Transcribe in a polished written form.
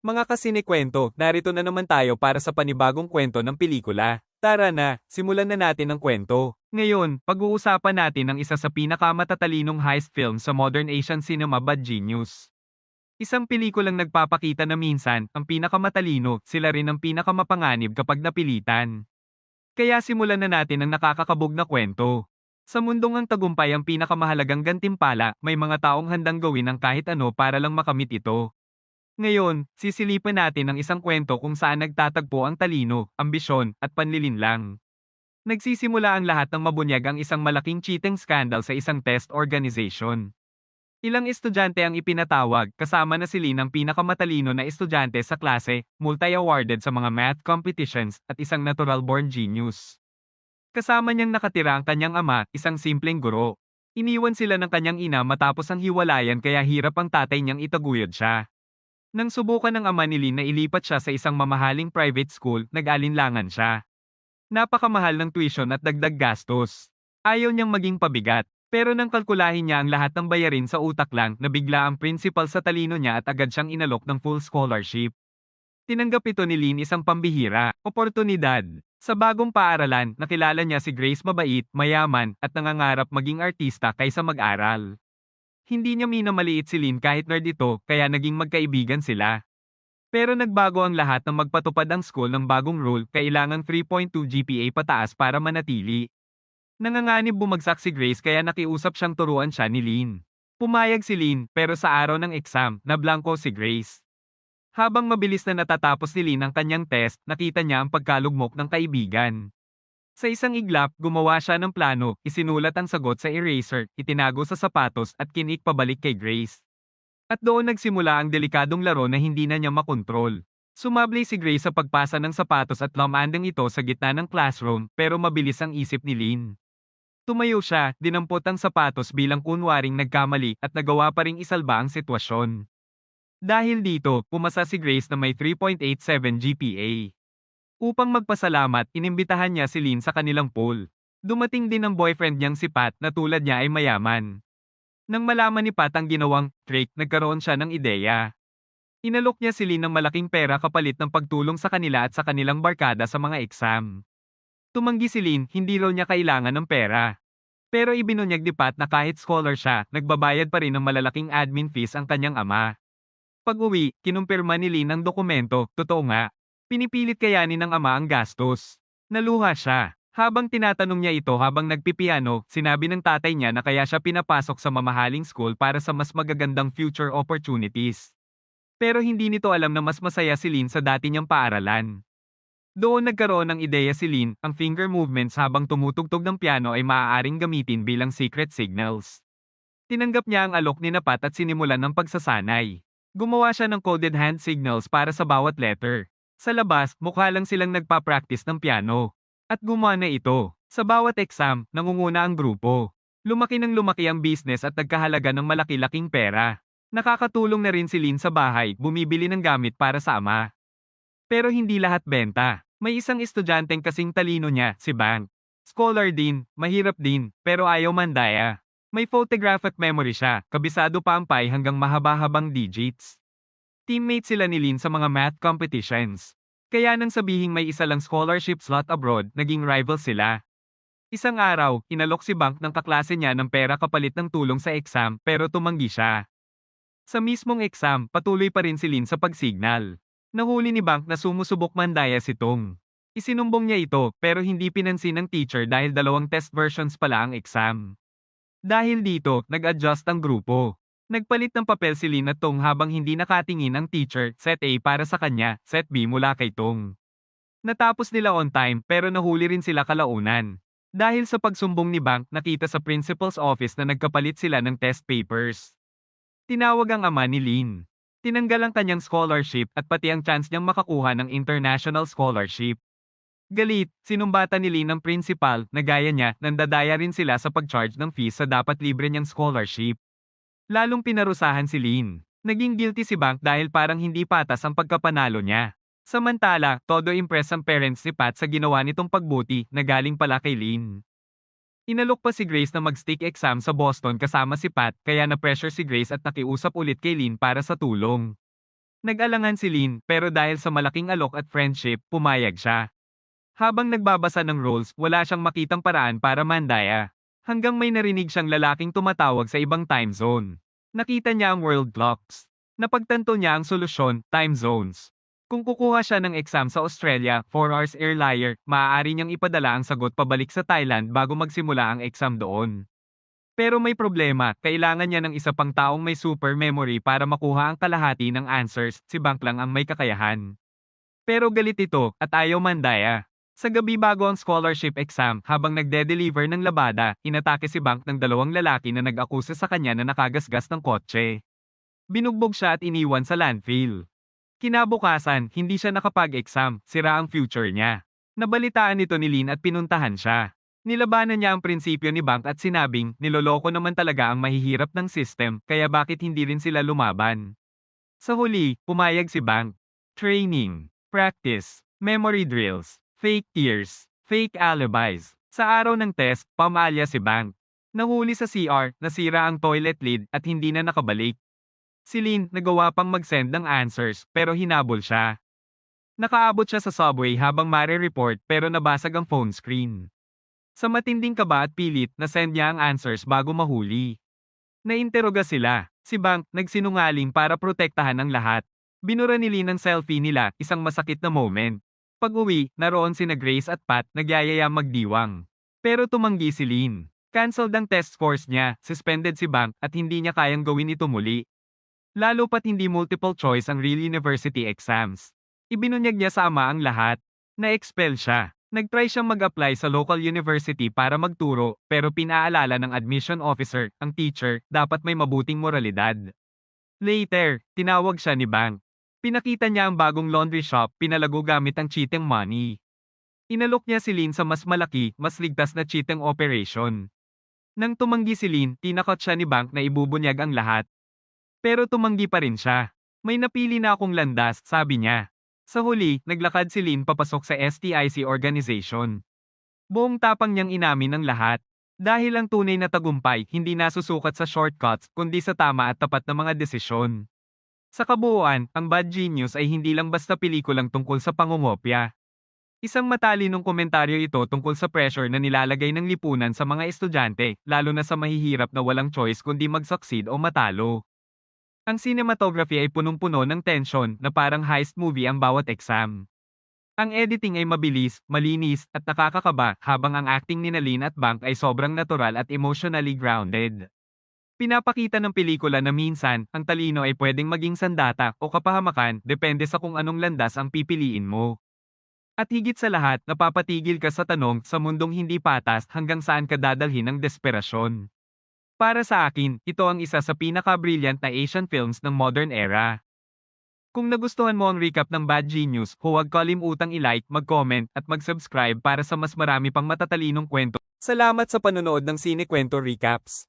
Mga kasinekwento, narito na naman tayo para sa panibagong kwento ng pelikula. Tara na, simulan na natin ang kwento. Ngayon, pag-uusapan natin ang isa sa pinakamatatalinong heist film sa modern Asian cinema, Bad Genius. Isang pelikulang nagpapakita na minsan, ang pinakamatalino, sila rin ang pinakamapanganib kapag napilitan. Kaya simulan na natin ang nakakakabog na kwento. Sa mundong ang tagumpay ang pinakamahalagang gantimpala, may mga taong handang gawin ang kahit ano para lang makamit ito. Ngayon, sisilipin natin ang isang kwento kung saan nagtatagpo ang talino, ambisyon, at panlilinlang. Nagsisimula ang lahat ng mabunyag ang isang malaking cheating scandal sa isang test organization. Ilang estudyante ang ipinatawag, kasama na si Lin ang pinakamatalino na estudyante sa klase, multi-awarded sa mga math competitions, at isang natural-born genius. Kasama niyang nakatira ang kanyang ama, isang simpleng guro. Iniwan sila ng kanyang ina matapos ang hiwalayan kaya hirap ang tatay niyang itaguyod siya. Nang subukan ng ama ni Lin na ilipat siya sa isang mamahaling private school, nag-alinlangan siya. Napakamahal ng tuition at dagdag gastos. Ayaw niyang maging pabigat, pero nang kalkulahin niya ang lahat ng bayarin sa utak lang, nabigla ang principal sa talino niya at agad siyang inalok ng full scholarship. Tinanggap ito ni Lin isang pambihira, oportunidad. Sa bagong paaralan, nakilala niya si Grace, mabait, mayaman, at nangangarap maging artista kaysa mag-aral. Hindi niya minamaliit si Lin kahit nerd ito, kaya naging magkaibigan sila. Pero nagbago ang lahat nang magpatupad ang school ng bagong rule, kailangang 3.2 GPA pataas para manatili. Nanganganib bumagsak si Grace kaya nakiusap siyang turuan siya ni Lin. Pumayag si Lin, pero sa araw ng exam, nablangko si Grace. Habang mabilis na natatapos ni Lin ang kanyang test, nakita niya ang pagkalugmok ng kaibigan. Sa isang iglap, gumawa siya ng plano, isinulat ang sagot sa eraser, itinago sa sapatos at kinik pabalik kay Grace. At doon nagsimula ang delikadong laro na hindi na niya makontrol. Sumabli si Grace sa pagpasa ng sapatos at lamandang ito sa gitna ng classroom, pero mabilis ang isip ni Lin. Tumayo siya, dinampot ang sapatos bilang kunwaring nagkamali at nagawa pa ring isalba ang sitwasyon. Dahil dito, pumasa si Grace na may 3.87 GPA. Upang magpasalamat, inimbitahan niya si Lin sa kanilang pool. Dumating din ang boyfriend niyang si Pat na tulad niya ay mayaman. Nang malaman ni Pat ang ginawang trick, nagkaroon siya ng ideya. Inalok niya si Lin ng malaking pera kapalit ng pagtulong sa kanila at sa kanilang barkada sa mga exam. Tumanggi si Lin, hindi raw niya kailangan ng pera. Pero ibinunyag ni Pat na kahit scholar siya, nagbabayad pa rin ng malalaking admin fees ang kanyang ama. Pag-uwi, kinumpirma ni Lin ang dokumento, totoo nga. Pinipilit kayanin ng ama ang gastos. Naluha siya. Habang tinatanong niya ito habang nagpipiano, sinabi ng tatay niya na kaya siya pinapasok sa mamahaling school para sa mas magagandang future opportunities. Pero hindi nito alam na mas masaya si Lin sa dati niyang paaralan. Doon nagkaroon ng ideya si Lin, ang finger movements habang tumutugtog ng piano ay maaaring gamitin bilang secret signals. Tinanggap niya ang alok ni Pat at sinimulan ng pagsasanay. Gumawa siya ng coded hand signals para sa bawat letter. Sa labas, mukha lang silang nagpa-practice ng piano. At gumana ito. Sa bawat exam, nangunguna ang grupo. Lumaki ng lumaki ang business at nagkahalaga ng malaki-laking pera. Nakakatulong na rin si Lin sa bahay, bumibili ng gamit para sa ama. Pero hindi lahat benta. May isang estudyanteng kasing talino niya, si Bank. Scholar din, mahirap din, pero ayaw mandaya. May photographic memory siya, kabisado pa ang pi hanggang mahaba-habang digits. Teammate sila ni Lin sa mga math competitions. Kaya nang sabihing may isa lang scholarship slot abroad, naging rival sila. Isang araw, inalok si Bank ng kaklase niya ng pera kapalit ng tulong sa exam, pero tumanggi siya. Sa mismong exam, patuloy pa rin si Lin sa pagsignal. Nahuli ni Bank na sumusubok mandaya si Tong. Isinumbong niya ito, pero hindi pinansin ng teacher dahil dalawang test versions pala ang exam. Dahil dito, nag-adjust ang grupo. Nagpalit ng papel si Lin at Tong habang hindi nakatingin ang teacher, set A para sa kanya, set B mula kay Tong. Natapos nila on time pero nahuli rin sila kalaunan. Dahil sa pagsumbong ni Bank, nakita sa principal's office na nagkapalit sila ng test papers. Tinawag ang ama ni Lin. Tinanggal ang kanyang scholarship at pati ang chance niyang makakuha ng international scholarship. Galit, sinumbatan ni Lin ang principal na gaya niya nandadaya rin sila sa pag-charge ng fees sa dapat libre niyang scholarship. Lalong pinarusahan si Lin. Naging guilty si Bank dahil parang hindi patas ang pagkapanalo niya. Samantala, todo impress ang parents ni Pat sa ginawa nitong pagbuti na galing pala kay Lin. Inalok pa si Grace na mag-stick exam sa Boston kasama si Pat kaya na-pressure si Grace at nakiusap ulit kay Lin para sa tulong. Nag-alangan si Lin, pero dahil sa malaking alok at friendship, pumayag siya. Habang nagbabasa ng rules, wala siyang makitang paraan para mandaya. Hanggang may narinig siyang lalaking tumatawag sa ibang time zone. Nakita niya ang world clocks. Napagtanto niya ang solusyon, time zones. Kung kukuha siya ng exam sa Australia, 4 hours earlier, maaari niyang ipadala ang sagot pabalik sa Thailand bago magsimula ang exam doon. Pero may problema, kailangan niya ng isa pang taong may super memory para makuha ang kalahati ng answers, si Bank lang ang may kakayahan. Pero galit ito, at ayaw mandaya. Sa gabi bago ang scholarship exam, habang nagde-deliver ng labada, inatake si Bank ng dalawang lalaki na nag-akusa sa kanya na nakagasgas ng kotse. Binugbog siya at iniwan sa landfill. Kinabukasan, hindi siya nakapag-exam, sira ang future niya. Nabalitaan ito ni Lin at pinuntahan siya. Nilabanan niya ang prinsipyo ni Bank at sinabing, niloloko naman talaga ang mahihirap ng system, kaya bakit hindi rin sila lumaban. Sa huli, pumayag si Bank. Training, practice, memory drills, fake tears, fake alibis. Sa araw ng test, pamalya si Bank. Nahuli sa CR, nasira ang toilet lid at hindi na nakabalik. Si Lin, nagawa pang mag-send ng answers, pero hinabol siya. Nakaabot siya sa subway habang mare-report pero nabasag ang phone screen. Sa matinding kaba at pilit, na-send niya ang answers bago mahuli. Nainteroga sila. Si Bank, nagsinungaling para protektahan ang lahat. Binura ni Lin ang selfie nila, isang masakit na moment. Pag-uwi, naroon sina Grace at Pat, nagyayaya magdiwang. Pero tumanggi si Lin. Cancelled ang test scores niya, suspended si Bank, at hindi niya kayang gawin ito muli. Lalo pat hindi multiple choice ang real university exams. Ibinunyag niya sa ama ang lahat. Na-expel siya. Nag-try siyang mag-apply sa local university para magturo, pero pinaalala ng admission officer, ang teacher, dapat may mabuting moralidad. Later, tinawag siya ni Bank. Pinakita niya ang bagong laundry shop, pinalago gamit ang cheating money. Inalok niya si Lin sa mas malaki, mas ligtas na cheating operation. Nang tumanggi si Lin, tinakot siya ni Bank na ibubunyag ang lahat. Pero tumanggi pa rin siya. May napili na akong landas, sabi niya. Sa huli, naglakad si Lin papasok sa STIC organization. Buong tapang niyang inamin ang lahat. Dahil ang tunay na tagumpay, hindi nasusukat sa shortcuts, kundi sa tama at tapat na mga desisyon. Sa kabuuan, ang Bad Genius ay hindi lang basta pelikulang tungkol sa pangungopya. Isang matalinong komentaryo ito tungkol sa pressure na nilalagay ng lipunan sa mga estudyante, lalo na sa mahihirap na walang choice kundi mag-succeed o matalo. Ang cinematography ay punong-puno ng tension na parang heist movie ang bawat exam. Ang editing ay mabilis, malinis, at nakakakaba habang ang acting ni Lin at Bank ay sobrang natural at emotionally grounded. Pinapakita ng pelikula na minsan, ang talino ay pwedeng maging sandata o kapahamakan depende sa kung anong landas ang pipiliin mo. At higit sa lahat, napapatigil ka sa tanong sa mundong hindi patas hanggang saan ka dadalhin ng desperasyon. Para sa akin, ito ang isa sa pinaka-brilliant na Asian films ng modern era. Kung nagustuhan mo ang recap ng Bad Genius, huwag kalimutang i-like, mag-comment, at mag-subscribe para sa mas marami pang matatalinong kwento. Salamat sa panonood ng Sine Kwento Recaps.